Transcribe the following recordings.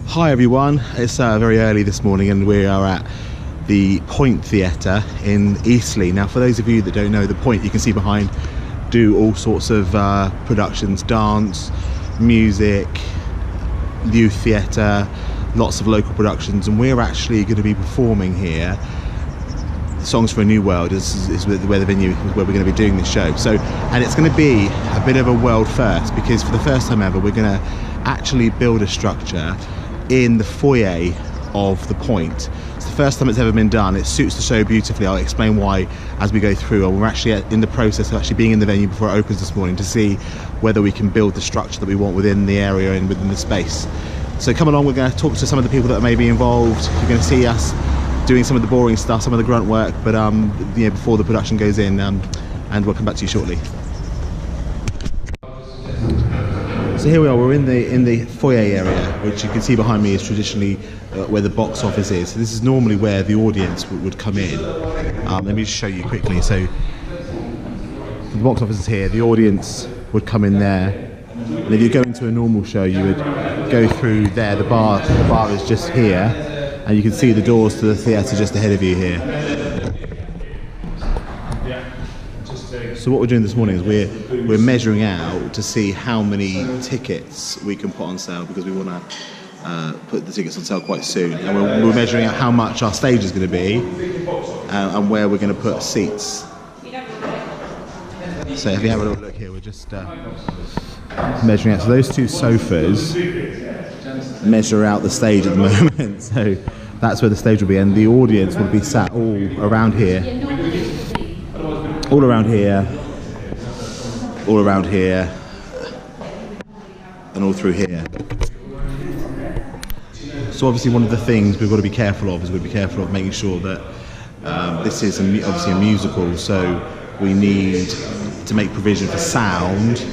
Hi everyone, it's very early this morning and we are at the Point Theatre in Eastleigh. Now for those of you that don't know, the Point, you can see behind, do all sorts of productions, dance, music, youth theatre, lots of local productions, and we're actually going to be performing here Songs for a New World is where the venue where we're going to be doing this show. So, and it's going to be a bit of a world first, because for the first time ever we're going to actually build a structure in the foyer of the Point. It's the first time it's ever been done. It suits the show beautifully. I'll explain why as we go through, and we're actually in the process of actually being in the venue before it opens this morning to see whether we can build the structure that we want within the area and within the space. So come along, we're going to talk to some of the people that may be involved. You're going to see us doing some of the boring stuff, some of the grunt work, but before the production goes in, and we'll come back to you shortly. So here we are, we're in the foyer area, which you can see behind me is traditionally where the box office is. So this is normally where the audience would come in. Let me just show you quickly. So the box office is here, the audience would come in there, and if you're going to a normal show you would go through there. The bar is just here, and you can see the doors to the theatre just ahead of you here. So what we're doing this morning is we're measuring out to see how many tickets we can put on sale, because we want to put the tickets on sale quite soon, and we're measuring out how much our stage is going to be and where we're going to put seats. So if you have a little look here, we're just measuring out. So those two sofas measure out the stage at the moment. So that's where the stage will be, and the audience will be sat all around here, all around here, all around here, and all through here. So obviously one of the things we've got to be careful of is making sure that this is obviously a musical, so we need to make provision for sound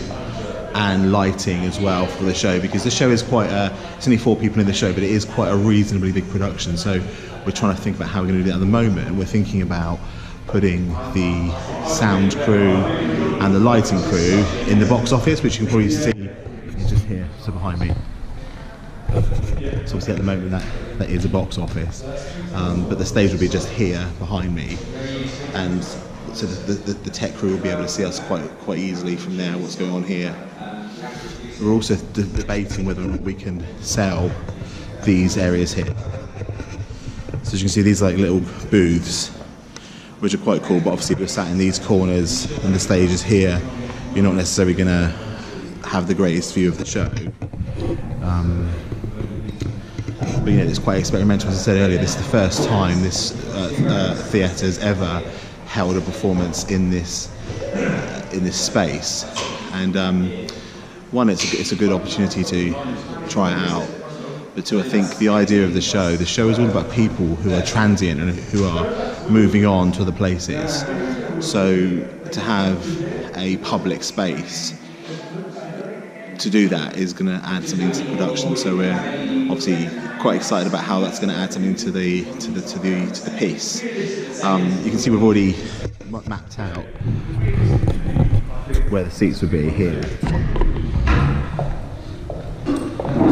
and lighting as well for the show, because the show is it's only 4 people in the show, but it is quite a reasonably big production. So we're trying to think about how we're going to do that at the moment, and we're thinking about putting the sound crew and the lighting crew in the box office, which you can probably see just here, so behind me. So obviously at the moment that is a box office, but the stage will be just here behind me, and so the tech crew will be able to see us quite easily from there, what's going on here. We're also debating whether or not we can sell these areas here. So as you can see, these like little booths, which are quite cool, but obviously if you're sat in these corners and the stage is here, you're not necessarily going to have the greatest view of the show. But it's quite experimental. As I said earlier, this is the first time this theatre has ever held a performance in this space, and one, it's a good opportunity to try it out, but two, I think the idea of the show is all about people who are transient and who are moving on to other places. So to have a public space to do that is going to add something to the production. So we're obviously quite excited about how that's going to add something to the piece. You can see we've already mapped out where the seats would be here.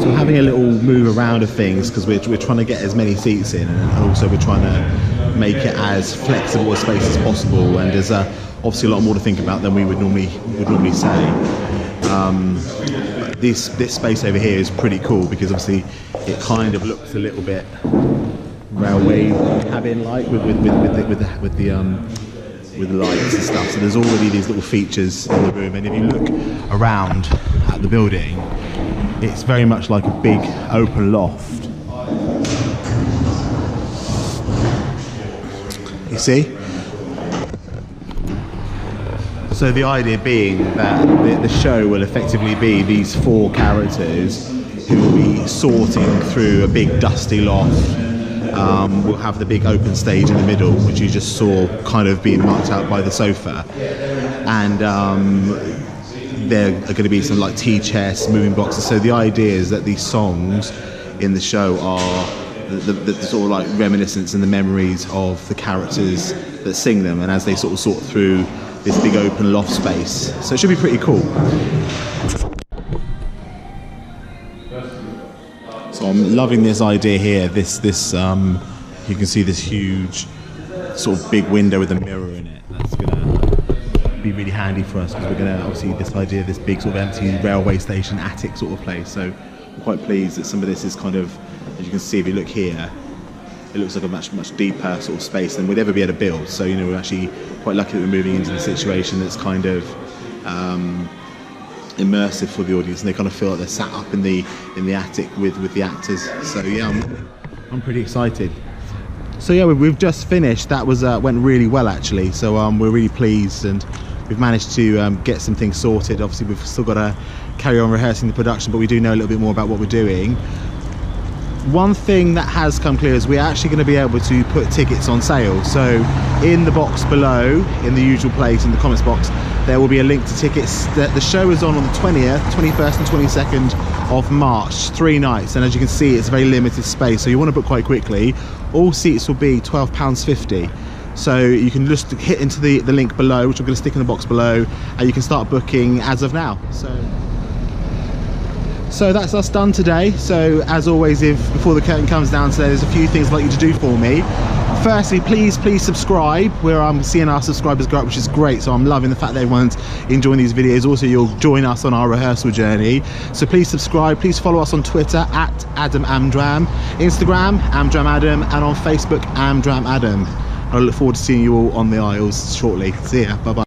So having a little move around of things, because we're trying to get as many seats in, and also we're trying to make it as flexible a space as possible, and there's obviously a lot more to think about than we would normally say. This space over here is pretty cool, because obviously it kind of looks a little bit railway cabin like with the lights and stuff. So there's already these little features in the room, and if you look around at the building, it's very much like a big open loft. You see? So the idea being that the show will effectively be these 4 characters who will be sorting through a big dusty loft. We'll have the big open stage in the middle, which you just saw kind of being marked out by the sofa, and there are going to be some like tea chests, moving boxes. So the idea is that these songs in the show are the sort of like reminiscence and the memories of the characters that sing them, and as they sort of sort through this big open loft space. So it should be pretty cool. So I'm loving this idea here. This you can see this huge sort of big window with a mirror in it. That's gonna be really handy for us because we're gonna obviously this idea, this big sort of empty railway station attic sort of place. So I'm quite pleased that some of this is kind of, as you can see if you look here, it looks like a much deeper sort of space than we'd ever be able to build. So you know, we're actually quite lucky that we're moving into a situation that's kind of immersive for the audience, and they kind of feel like they're sat up in the attic with the actors. So yeah, I'm pretty excited. So yeah, we've just finished. That was went really well actually. So we're really pleased, and we've managed to get some things sorted. Obviously, we've still got to carry on rehearsing the production, but we do know a little bit more about what we're doing. One thing that has come clear is we're actually going to be able to put tickets on sale. So in the box below, in the usual place, in the comments box, there will be a link to tickets. The show is on the 20th, 21st and 22nd of March, 3 nights. And as you can see, it's a very limited space, so you want to book quite quickly. All seats will be £12.50. So you can just hit into the link below, which I'm going to stick in the box below, and you can start booking as of now. So that's us done today. So as always, if before the curtain comes down today, there's a few things I'd like you to do for me. Firstly, please sesubscribe, where I'm seeing our subscribers go up, which is great. So I'm loving the fact that everyone's enjoying these videos. Also, you'll join us on our rehearsal journey. So please subscribe. Please follow us on Twitter at AdamAmdram, Instagram AmdramAdam, and on Facebook AmdramAdam. I look forward to seeing you all on the aisles shortly. See ya. Bye bye.